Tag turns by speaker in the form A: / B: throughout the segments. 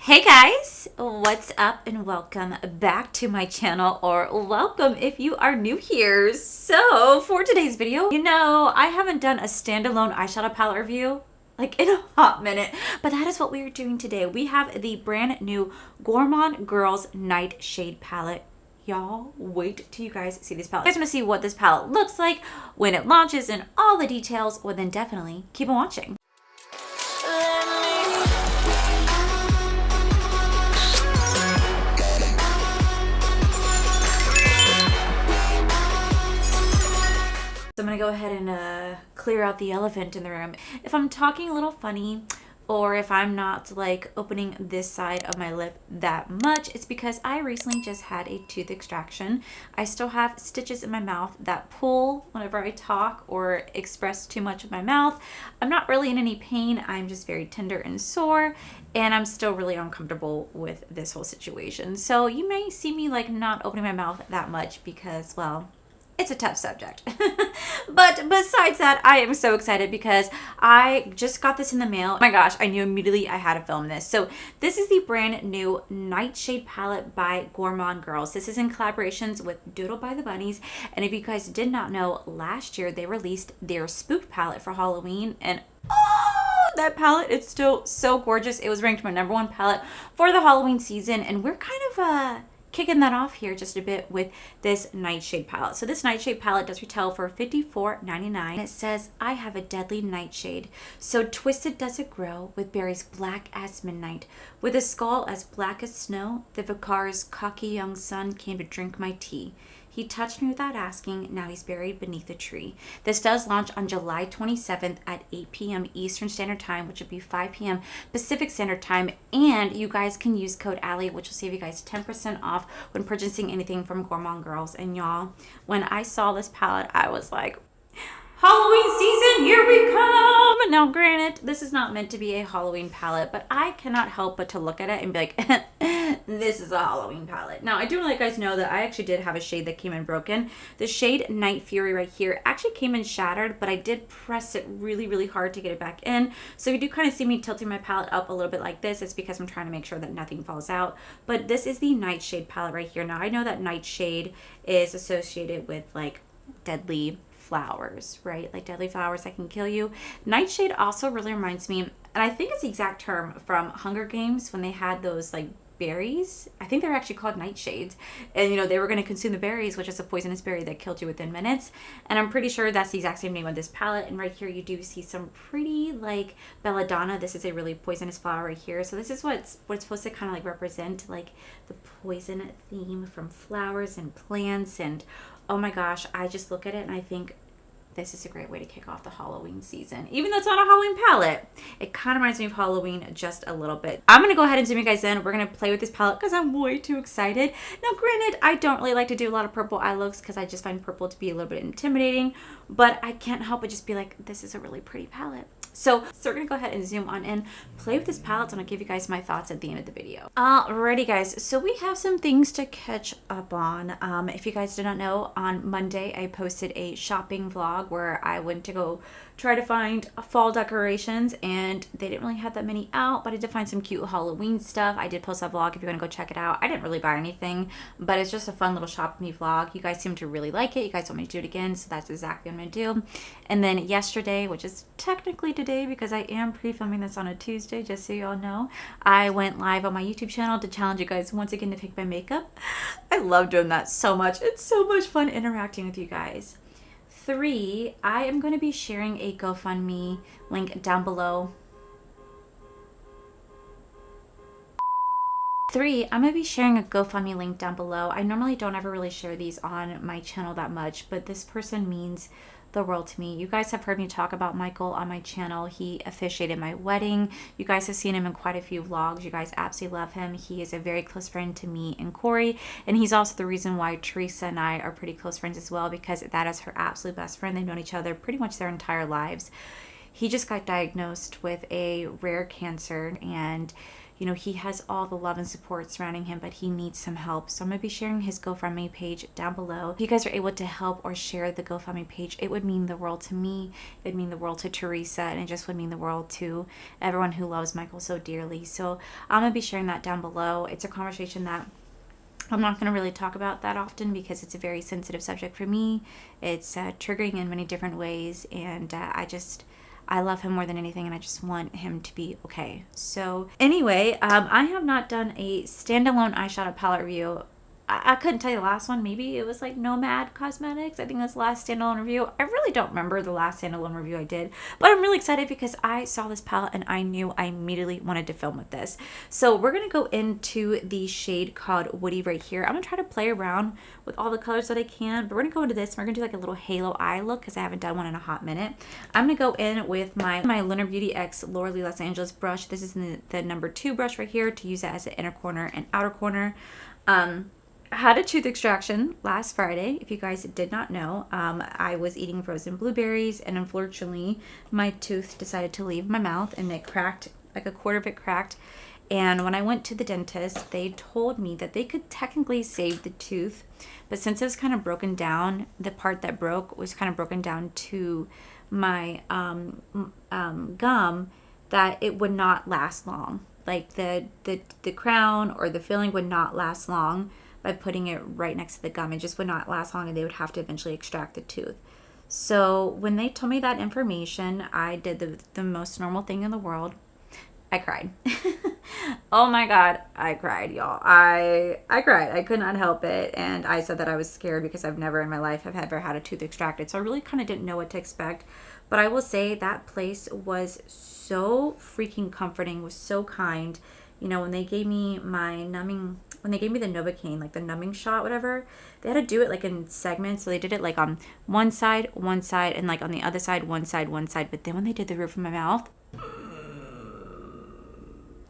A: Hey guys, what's up and welcome back to my channel, or welcome if you are new here. So for today's video, I haven't done a standalone eyeshadow palette review like in a hot minute, but that is what we are doing today. We have the brand new Gourmande Girls Nightshade palette. Y'all, wait till you guys see this palette. If you guys want to see what this palette looks like when it launches and all the details, well then definitely keep on watching. So I'm gonna go ahead and clear out the elephant in the room. If I'm talking a little funny, or if I'm not like opening this side of my lip that much, it's because I recently just had a tooth extraction. I still have stitches in my mouth that pull whenever I talk or express too much of my mouth. I'm not really in any pain. I'm just very tender and sore, and I'm still really uncomfortable with this whole situation. So you may see me like not opening my mouth that much because, well, it's a tough subject. But besides that, I am so excited because I just got this in the mail. Oh my gosh, I knew immediately I had to film this. So this is the brand new Nightshade palette by Gourmande Girls. This is in collaborations with Doodle by the Bunnies. And if you guys did not know, last year they released their Spook palette for Halloween, and oh, that palette, it's still so gorgeous. It was ranked my #1 palette for the Halloween season, and we're kind of kicking that off here just a bit with this Nightshade palette. So this Nightshade palette does retail for $54.99. It says, I have a deadly nightshade, so twisted does it grow, with berries black as midnight, with a skull as black as snow. The vicar's cocky young son came to drink my tea. He touched me without asking, now he's buried beneath a tree. This does launch on July 27th at 8 p.m. Eastern Standard Time, which would be 5 p.m. Pacific Standard Time. And you guys can use code Allie, which will save you guys 10% off when purchasing anything from Gourmande Girls. And y'all, when I saw this palette, I was like, Halloween season, here we come! Now, granted, this is not meant to be a Halloween palette, but I cannot help but to look at it and be like, this is a Halloween palette. Now, I do want to let you guys know that I actually did have a shade that came in broken. The shade Night Fury right here actually came in shattered, but I did press it really, really hard to get it back in. So you do kind of see me tilting my palette up a little bit like this. It's because I'm trying to make sure that nothing falls out. But this is the Nightshade palette right here. Now, I know that Nightshade is associated with like deadly flowers, right? Like deadly flowers that can kill you. Nightshade also really reminds me, and I think it's the exact term from Hunger Games when they had those like berries. I think they're actually called nightshades, and they were going to consume the berries, which is a poisonous berry that killed you within minutes. And I'm pretty sure that's the exact same name of this palette. And right here you do see some pretty like belladonna. This is a really poisonous flower right here. So this is what it's supposed to kind of like represent, like the poison theme from flowers and plants. And oh my gosh, I just look at it and I think this is a great way to kick off the Halloween season. Even though it's not a Halloween palette, it kind of reminds me of Halloween just a little bit. I'm going to go ahead and zoom you guys in. We're going to play with this palette because I'm way too excited. Now, granted, I don't really like to do a lot of purple eye looks because I just find purple to be a little bit intimidating, but I can't help but just be like, this is a really pretty palette. So we're going to go ahead and zoom on in, play with this palette, and I'll give you guys my thoughts at the end of the video. Alrighty, guys. So we have some things to catch up on. If you guys did not know, on Monday, I posted a shopping vlog where I went to go try to find fall decorations, and they didn't really have that many out, but I did find some cute Halloween stuff. I did post that vlog if you want to go check it out. I didn't really buy anything, but it's just a fun little shop me vlog. You guys seem to really like it. You guys want me to do it again, so that's exactly what I'm going to do. And then yesterday, which is technically today because I am pre-filming this on a Tuesday, just so y'all know, I went live on my YouTube channel to challenge you guys once again to pick my makeup. I love doing that so much. It's so much fun interacting with you guys. 3, I am going to be sharing a GoFundMe link down below. 3, I'm going to be sharing a GoFundMe link down below. I normally don't ever really share these on my channel that much, but this person means the world to me. You guys have heard me talk about Michael on my channel. He officiated my wedding. You guys have seen him in quite a few vlogs. You guys absolutely love him. He is a very close friend to me and Corey, and he's also the reason why Teresa and I are pretty close friends as well, because that is her absolute best friend. They've known each other pretty much their entire lives. He just got diagnosed with a rare cancer, and you know, he has all the love and support surrounding him, but he needs some help. So I'm going to be sharing his GoFundMe page down below. If you guys are able to help or share the GoFundMe page, it would mean the world to me. It would mean the world to Teresa, and it just would mean the world to everyone who loves Michael so dearly. So I'm going to be sharing that down below. It's a conversation that I'm not going to really talk about that often because it's a very sensitive subject for me. It's triggering in many different ways, and I love him more than anything, and I just want him to be okay. So anyway, I have not done a standalone eyeshadow palette review. I couldn't tell you the last one. Maybe it was like Nomad Cosmetics. I think that's the last standalone review. I really don't remember the last standalone review I did, but I'm really excited because I saw this palette and I knew I immediately wanted to film with this. So we're going to go into the shade called Woody right here. I'm going to try to play around with all the colors that I can, but we're going to go into this. We're going to do like a little halo eye look because I haven't done one in a hot minute. I'm going to go in with my Lunar Beauty X Laura Lee Los Angeles brush. This is the number 2 brush right here to use it as an inner corner and outer corner. I had a tooth extraction last Friday. If you guys did not know, I was eating frozen blueberries, and unfortunately my tooth decided to leave my mouth and it cracked, like a quarter of it cracked. And when I went to the dentist, they told me that they could technically save the tooth, but since it was kind of broken down, the part that broke was kind of broken down to my gum, that it would not last long. Like the crown or the filling would not last long by putting it right next to the gum. It just would not last long, and they would have to eventually extract the tooth. So when they told me that information, I did the most normal thing in the world. I cried. Oh my God, I cried, y'all. I cried. I could not help it. And I said that I was scared because I've never in my life have ever had a tooth extracted. So I really kind of didn't know what to expect. But I will say that place was so freaking comforting, was so kind. You know, when they gave me my numbing, when they gave me the Novocaine, like the numbing shot, whatever, they had to do it like in segments. So they did it like on one side, and like on the other side, one side. But then when they did the roof of my mouth,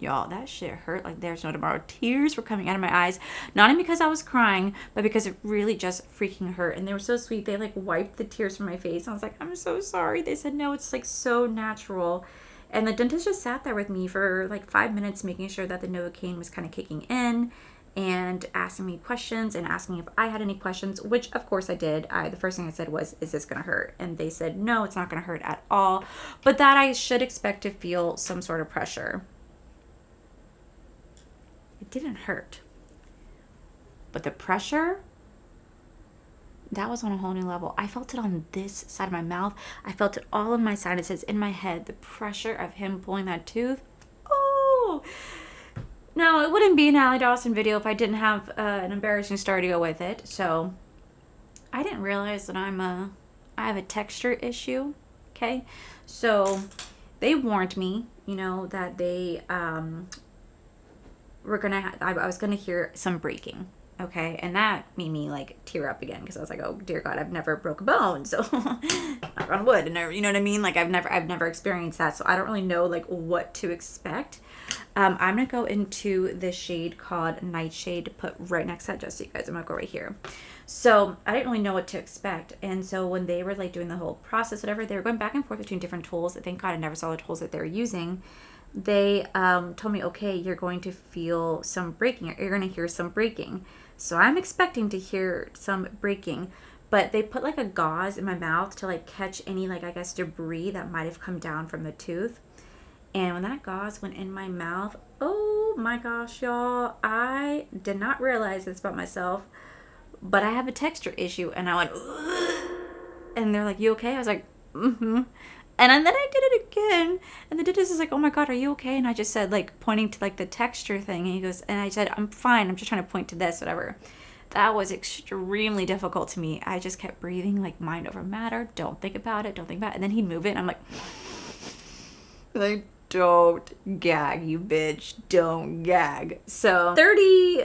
A: y'all, that shit hurt like there's no tomorrow. Tears were coming out of my eyes, not even because I was crying, but because it really just freaking hurt. And they were so sweet. They like wiped the tears from my face. I was like, I'm so sorry. They said, no, it's like so natural. And the dentist just sat there with me for like 5 minutes, making sure that the Novocaine was kind of kicking in and asking me questions and asking if I had any questions, which of course I did. The first thing I said was, is this going to hurt? And they said, no, it's not going to hurt at all, but that I should expect to feel some sort of pressure. It didn't hurt, but the pressure, that was on a whole new level. I felt it on this side of my mouth. I felt it all in my sinuses, in my head. The pressure of him pulling that tooth. Oh, no, it wouldn't be an Allie Dawson video if I didn't have an embarrassing story to go with it. So I didn't realize that I have a texture issue. Okay, so they warned me, you know, that they were gonna. I was gonna hear some breaking. Okay, and that made me like tear up again because I was like, oh dear God, I've never broke a bone, so knock on wood, and you know what I mean? Like I've never experienced that, so I don't really know like what to expect. I'm gonna go into this shade called Nightshade to put right next to that, just so you guys. I'm gonna go right here. So I didn't really know what to expect, and so when they were like doing the whole process, whatever, they were going back and forth between different tools. Thank God I never saw the tools that they were using. They told me, okay, you're going to feel some breaking, or you're going to hear some breaking. So I'm expecting to hear some breaking, but they put like a gauze in my mouth to like catch any like, I guess, debris that might have come down from the tooth. And when that gauze went in my mouth, oh my gosh, y'all, I did not realize this about myself, but I have a texture issue. And I went, ugh. And they're like, you okay? I was like, mm-hmm. And then I did it again, and the dentist is like, oh my God, are you okay? And I just said, like, pointing to like the texture thing, and he goes, and I said, I'm fine, I'm just trying to point to this, whatever. That was extremely difficult to me. I just kept breathing like mind over matter. Don't think about it, and then he'd move it, and I'm like, don't gag, you bitch, don't gag. So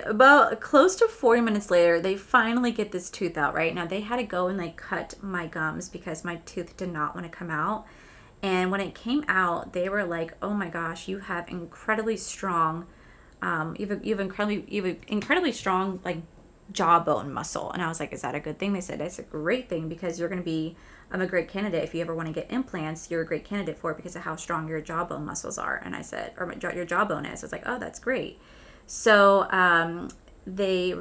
A: about close to 40 minutes later, they finally get this tooth out, right? Now they had to go and like cut my gums because my tooth did not want to come out. And when it came out, they were like, oh my gosh, you have incredibly strong, you have incredibly strong like jawbone muscle. And I was like, is that a good thing? They said it's a great thing because you're going to be a great candidate. If you ever want to get implants, you're a great candidate for it because of how strong your jawbone muscles are. And I said, or your jawbone is. I was like, oh, that's great. So they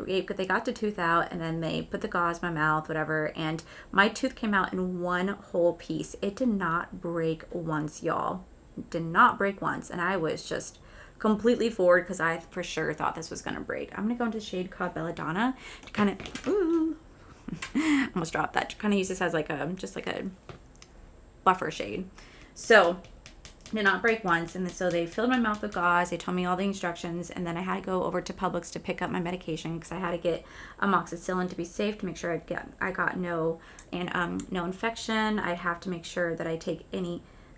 A: got the tooth out, and then they put the gauze in my mouth, whatever, and my tooth came out in one whole piece. It did not break once, y'all. It did not break once. And I was just completely floored because I for sure thought this was going to break. I'm going to go into the shade called Belladonna to kind of, ooh, almost dropped that. To kind of use this as like a, just like a buffer shade. So did not break once. And so they filled my mouth with gauze. They told me all the instructions, and then I had to go over to Publix to pick up my medication because I had to get amoxicillin to be safe, to make sure I got no infection. I have to make sure that I take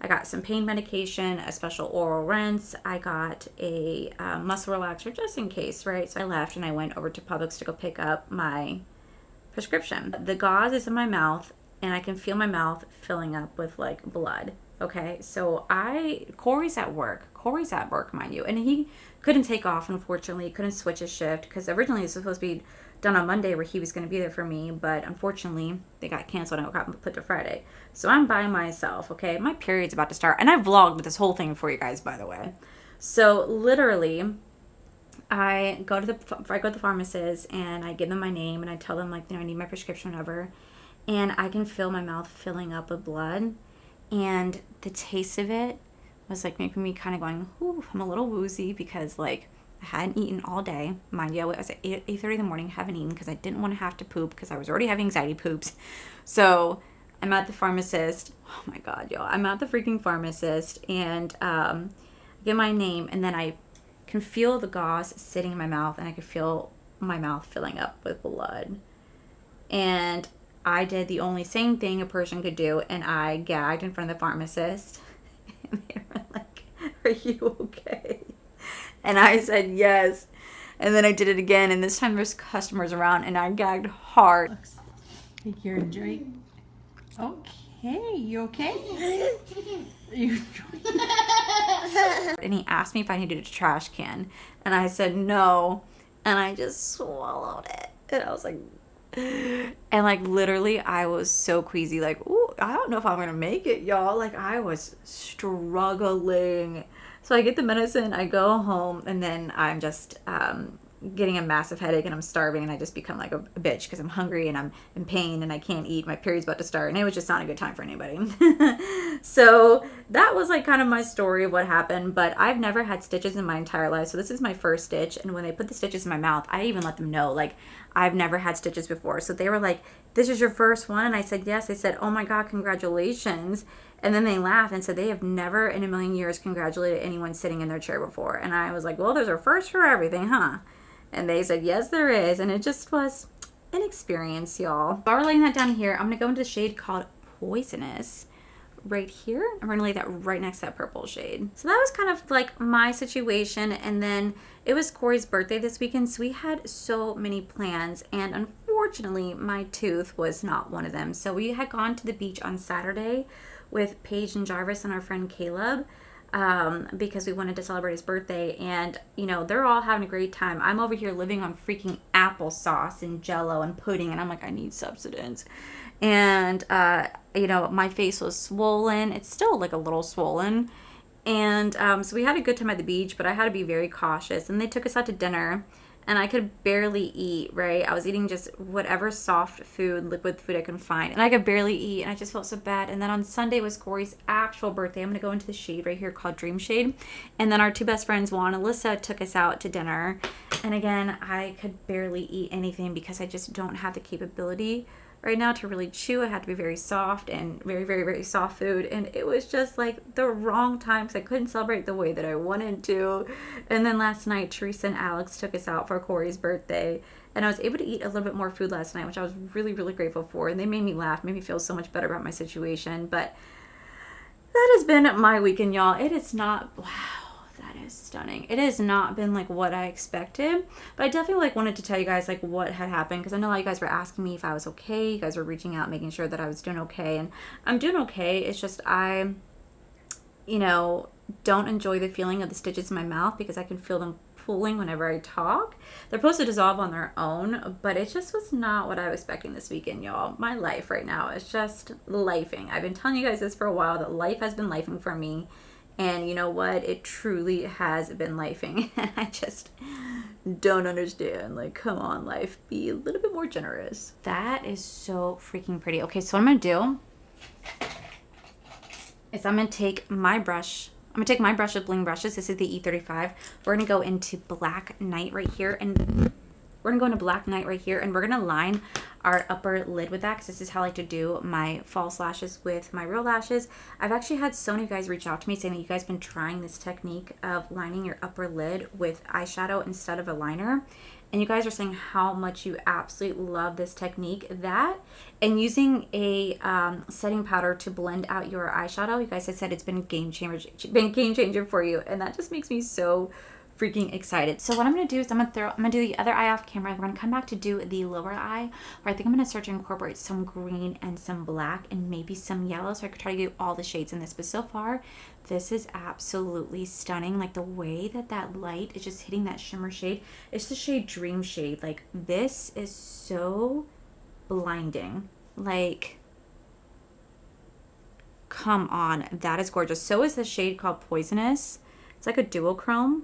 A: I got some pain medication, a special oral rinse. I got a muscle relaxer just in case, right? So I left and I went over to Publix to go pick up my prescription. The gauze is in my mouth, and I can feel my mouth filling up with like blood. Okay, so Corey's at work. Corey's at work, mind you, and he couldn't take off, unfortunately. He couldn't switch his shift because originally it was supposed to be done on Monday where he was going to be there for me, but unfortunately they got canceled and it got put to Friday. So I'm by myself, okay? My period's about to start, and I vlogged this whole thing for you guys, by the way. So literally, I go to the pharmacist and I give them my name and I tell them, like, you know, I need my prescription, whatever, and I can feel my mouth filling up with blood, and the taste of it was like making me kind of going, ooh, I'm a little woozy because like I hadn't eaten all day. Mind you, I was at 8:30 in the morning, haven't eaten because I didn't want to have to poop because I was already having anxiety poops. So I'm at the pharmacist. Oh my God, y'all. I'm at the freaking pharmacist, and get my name, and then I can feel the gauze sitting in my mouth, and I can feel my mouth filling up with blood. And I did the only sane thing a person could do, and I gagged in front of the pharmacist. And they were like, are you okay? And I said yes. And then I did it again, and this time there's customers around, and I gagged hard.
B: Take your drink. Okay, you okay?
A: And he asked me if I needed a trash can, and I said no, and I just swallowed it. And I was like, and like literally I was so queasy, like, ooh, I don't know if I'm gonna make it, y'all. Like I was struggling. So I get the medicine, I go home, and then I'm just getting a massive headache, and I'm starving, and I just become like a bitch because I'm hungry and I'm in pain and I can't eat. My period's about to start, and it was just not a good time for anybody. So that was like kind of my story of what happened. But I've never had stitches in my entire life, so this is my first stitch. And when they put the stitches in my mouth, I even let them know, like, I've never had stitches before. So they were like, this is your first one? And I said yes. They said, oh my God, congratulations. And then they laughed and said they have never in a million years congratulated anyone sitting in their chair before. And I was like, well, there's a first for everything, huh? And they said, yes, there is. And it just was an experience, y'all. While we're laying that down here, I'm going to go into the shade called Poisonous right here. I'm going to lay that right next to that purple shade. So that was kind of like my situation. And then it was Corey's birthday this weekend, so we had so many plans. And unfortunately, my tooth was not one of them. So we had gone to the beach on Saturday with Paige and Jarvis and our friend Caleb. Because we wanted to celebrate his birthday, and you know, they're all having a great time. I'm over here living on freaking applesauce and jello and pudding, and I'm like, I need substance. And you know, my face was swollen. It's still like a little swollen. And so we had a good time at the beach, but I had to be very cautious. And they took us out to dinner, and I could barely eat, right? I was eating just whatever soft food, liquid food I could find. And I could barely eat, and I just felt so bad. And then on Sunday was Corey's actual birthday. I'm going to go into the shade right here called Dream Shade. And then our two best friends, Juan and Alyssa, took us out to dinner. And again, I could barely eat anything because I just don't have the capability right now to really chew. I had to be very soft and very, very, very soft food. And it was just like the wrong time because I couldn't celebrate the way that I wanted to. And then last night, Teresa and Alex took us out for Corey's birthday. And I was able to eat a little bit more food last night, which I was really, really grateful for. And they made me laugh, made me feel so much better about my situation. But that has been my weekend, y'all. It is not, wow. That is stunning. It has not been like what I expected, but I definitely like wanted to tell you guys like what had happened, because I know a lot of you guys were asking me if I was okay. You guys were reaching out, making sure that I was doing okay, and I'm doing okay. It's just I, you know, don't enjoy the feeling of the stitches in my mouth because I can feel them pooling whenever I talk. They're supposed to dissolve on their own, but it just was not what I was expecting this weekend, y'all. My life right now is just lifing. I've been telling you guys this for a while, that life has been lifing for me. And you know what? It truly has been lifing. And I just don't understand. Like, come on, life. Be a little bit more generous. That is so freaking pretty. Okay, so what I'm going to do is I'm going to take my brush. I'm going to take my brush with bling brushes. This is the E35. We're going to go into Black Night right here. And we're going to go into Black Night right here. And we're going to line our upper lid with that, because this is how I like to do my false lashes with my real lashes. I've actually had so many of you guys reach out to me saying that you guys have been trying this technique of lining your upper lid with eyeshadow instead of a liner. And you guys are saying how much you absolutely love this technique. That and using a setting powder to blend out your eyeshadow. You guys have said it's been game changer for you, and that just makes me so freaking excited. So what I'm gonna do is I'm gonna do the other eye off camera. We're gonna come back to do the lower eye, where I think I'm gonna start to incorporate some green and some black and maybe some yellow, so I could try to get all the shades in this. But so far, this is absolutely stunning. Like the way that that light is just hitting that shimmer shade. It's the shade Dream Shade. Like this is so blinding. Like, come on, that is gorgeous. So is the shade called Poisonous. It's like a duochrome.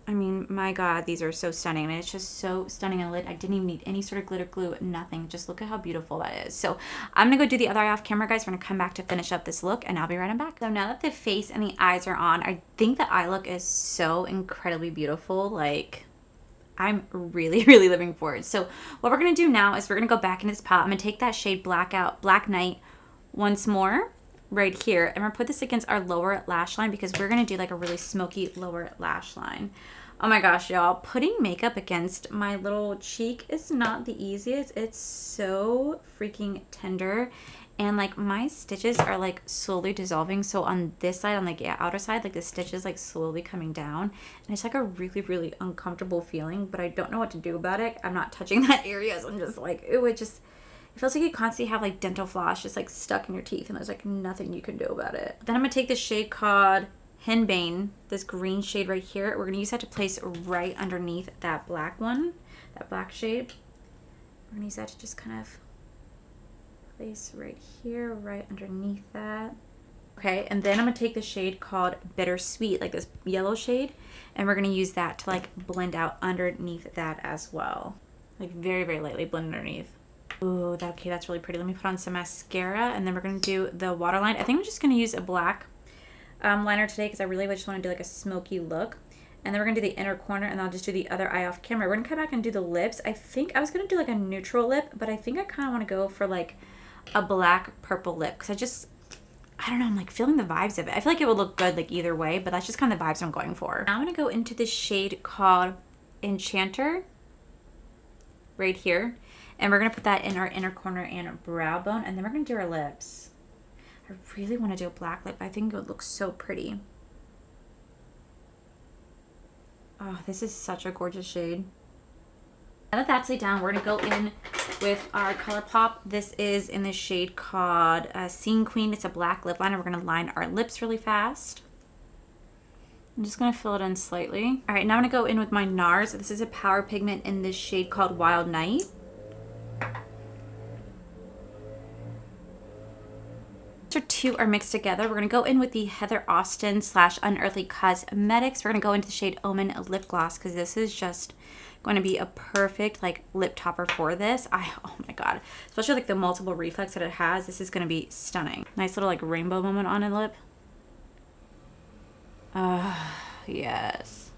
A: I mean, my God, these are so stunning. I mean, it's just so stunning on the lid. I didn't even need any sort of glitter glue, nothing. Just look at how beautiful that is. So I'm going to go do the other eye off camera, guys. We're going to come back to finish up this look, and I'll be right back. So now that the face and the eyes are on, I think the eye look is so incredibly beautiful. Like, I'm really, really living for it. So what we're going to do now is we're going to go back into this palette. I'm going to take that shade Black Night once more right here, and we're going to put this against our lower lash line, because we're going to do like a really smoky lower lash line. Oh my gosh, y'all, putting makeup against my little cheek is not the easiest. It's so freaking tender, and like my stitches are like slowly dissolving. So on this side, on like the outer side, like the stitch is like slowly coming down, and it's like a really, really uncomfortable feeling, but I don't know what to do about it. I'm not touching that area, so I'm just like, ooh, it feels like you constantly have like dental floss just like stuck in your teeth, and there's like nothing you can do about it. Then I'm gonna take this shade called Henbane, this green shade right here. We're gonna use that to place right underneath that black one, that black shade. We're gonna use that to just kind of place right here, right underneath that. Okay, and then I'm gonna take the shade called Bittersweet, like this yellow shade, and we're gonna use that to like blend out underneath that as well. Like very, very lightly blend underneath. Ooh, okay, that's really pretty. Let me put on some mascara, and then we're gonna do the waterline. I think I'm just gonna use a black liner today, because I really just want to do like a smoky look. And then we're gonna do the inner corner, and I'll just do the other eye off camera. We're gonna come back and do the lips. I think I was gonna do like a neutral lip, but I think I kind of want to go for like a black purple lip, because I don't know, I'm like feeling the vibes of it. I feel like it would look good like either way, but that's just kind of the vibes I'm going for. Now I'm gonna go into this shade called Enchanter right here, and we're gonna put that in our inner corner and brow bone, and then we're gonna do our lips. I really want to do a black lip. I think it would look so pretty. Oh, this is such a gorgeous shade. Now that that's laid down, we're going to go in with our Colourpop. This is in the shade called Scene Queen. It's a black lip liner. We're going to line our lips really fast. I'm just going to fill it in slightly. All right, now I'm going to go in with my Nars. This is a power pigment in this shade called Wild Night. Two are mixed together. We're going to go in with the Heather Austin / Unearthly Cosmetics. We're going to go into the shade Omen lip gloss, because this is just going to be a perfect like lip topper for this. Oh my God, especially like the multiple reflex that it has. This is going to be stunning. Nice little like rainbow moment on a lip. Yes.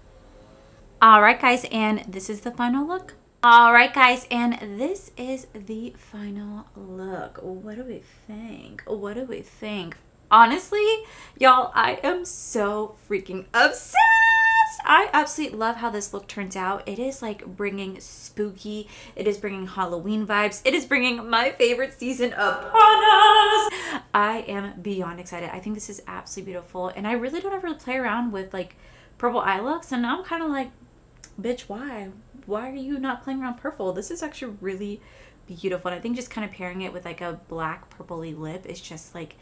A: All right, guys, and this is the final look. All right, guys, and this is the final look. What do we think? What do we think? Honestly, y'all, I am so freaking obsessed. I absolutely love how this look turns out. It is like bringing spooky. It is bringing Halloween vibes. It is bringing my favorite season of Hannah's. I am beyond excited. I think this is absolutely beautiful, and I really don't ever play around with like purple eye looks, and now I'm kind of like, bitch, why are you not playing around purple? This is actually really beautiful, and I think just kind of pairing it with like a black purpley lip is just like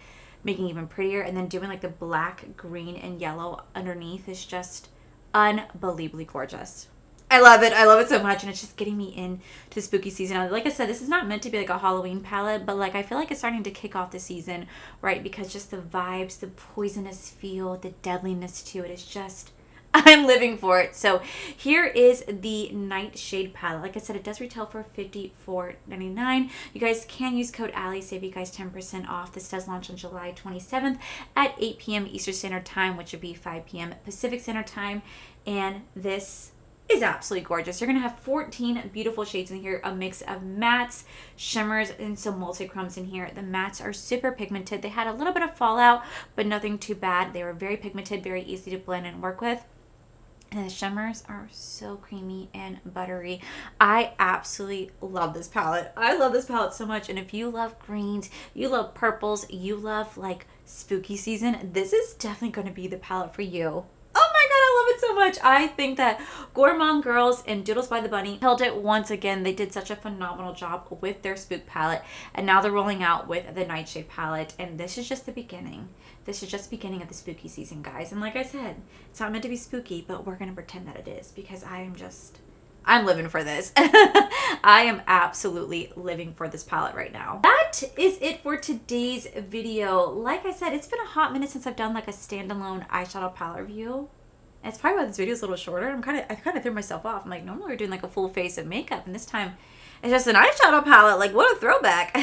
A: making it even prettier, and then doing like the black, green, and yellow underneath is just unbelievably gorgeous. I love it. I love it so much, and it's just getting me into spooky season. Like I said, this is not meant to be like a Halloween palette, but like I feel like it's starting to kick off the season, right? Because just the vibes, the poisonous feel, the deadliness to it is just, I'm living for it. So here is the Nightshade palette. Like I said, it does retail for $54.99. You guys can use code Allie, save you guys 10% off. This does launch on July 27th at 8 p.m. Eastern Standard Time, which would be 5 p.m. Pacific Standard Time. And this is absolutely gorgeous. You're going to have 14 beautiful shades in here, a mix of mattes, shimmers, and some multi-chromes in here. The mattes are super pigmented. They had a little bit of fallout, but nothing too bad. They were very pigmented, very easy to blend and work with. And the shimmers are so creamy and buttery. I absolutely love this palette. I love this palette so much. And if you love greens, you love purples, you love like spooky season, this is definitely going to be the palette for you. Oh my god, I love it so much. I think that Gourmande Girls and Doodles by the Bunny held it once again. They did such a phenomenal job with their spook palette, and now they're rolling out with the Nightshade palette, and this is just the beginning. This is just the beginning of the spooky season, guys. And like I said, it's not meant to be spooky, but we're going to pretend that it is, because I'm living for this. I am absolutely living for this palette right now. That is it for today's video. Like I said, it's been a hot minute since I've done like a standalone eyeshadow palette review. And it's probably why this video is a little shorter. I kind of threw myself off. I'm like, normally we're doing like a full face of makeup, and this time it's just an eyeshadow palette. Like, what a throwback.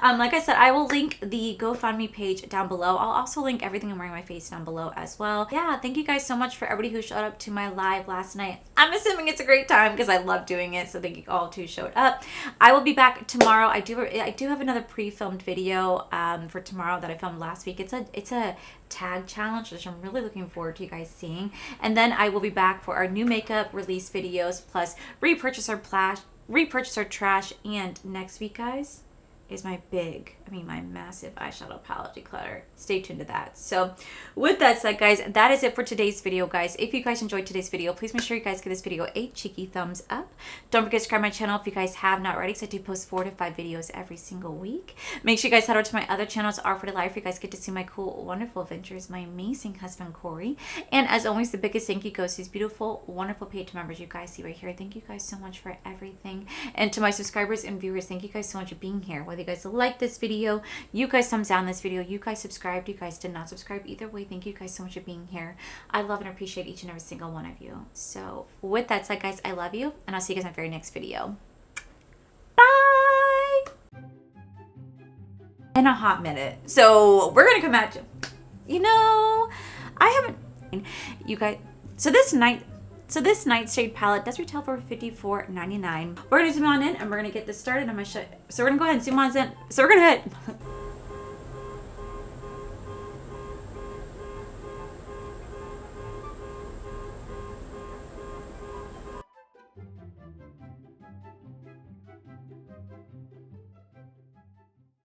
A: Like I said, I will link the GoFundMe page down below. I'll also link everything I'm wearing on my face down below as well. Yeah, thank you guys so much for everybody who showed up to my live last night. I'm assuming it's a great time because I love doing it. So thank you all who showed up. I will be back tomorrow. I do have another pre-filmed video for tomorrow that I filmed last week. It's a tag challenge, which I'm really looking forward to you guys seeing. And then I will be back for our new makeup release videos, plus repurchase our trash, and next week, guys, is my massive eyeshadow palette declutter. Stay tuned to that. So with that said, guys, that is it for today's video, guys. If you guys enjoyed today's video, please make sure you guys give this video a cheeky thumbs up. Don't forget to subscribe to my channel if you guys have not already, because I do post 4 to 5 videos every single week. Make sure you guys head over to my other channels, R for the Life, where you guys get to see my cool, wonderful adventures, my amazing husband, Corey. And as always, the biggest thank you goes to these beautiful, wonderful paid members you guys see right here. Thank you guys so much for everything. And to my subscribers and viewers, thank you guys so much for being here. Whether you guys like this video, you guys thumbs down this video, you guys subscribed, you guys did not subscribe, either way, thank you guys so much for being here. I love and appreciate each and every single one of you. So with that said, guys, I love you, and I'll see you guys in my very next video. Bye. In a hot minute, so we're gonna come at you. You know, I haven't, you guys, so this Nightshade palette does retail for $54.99. We're gonna zoom on in and we're gonna get this started. I'm gonna show. So we're gonna go ahead and zoom on in. So we're gonna hit.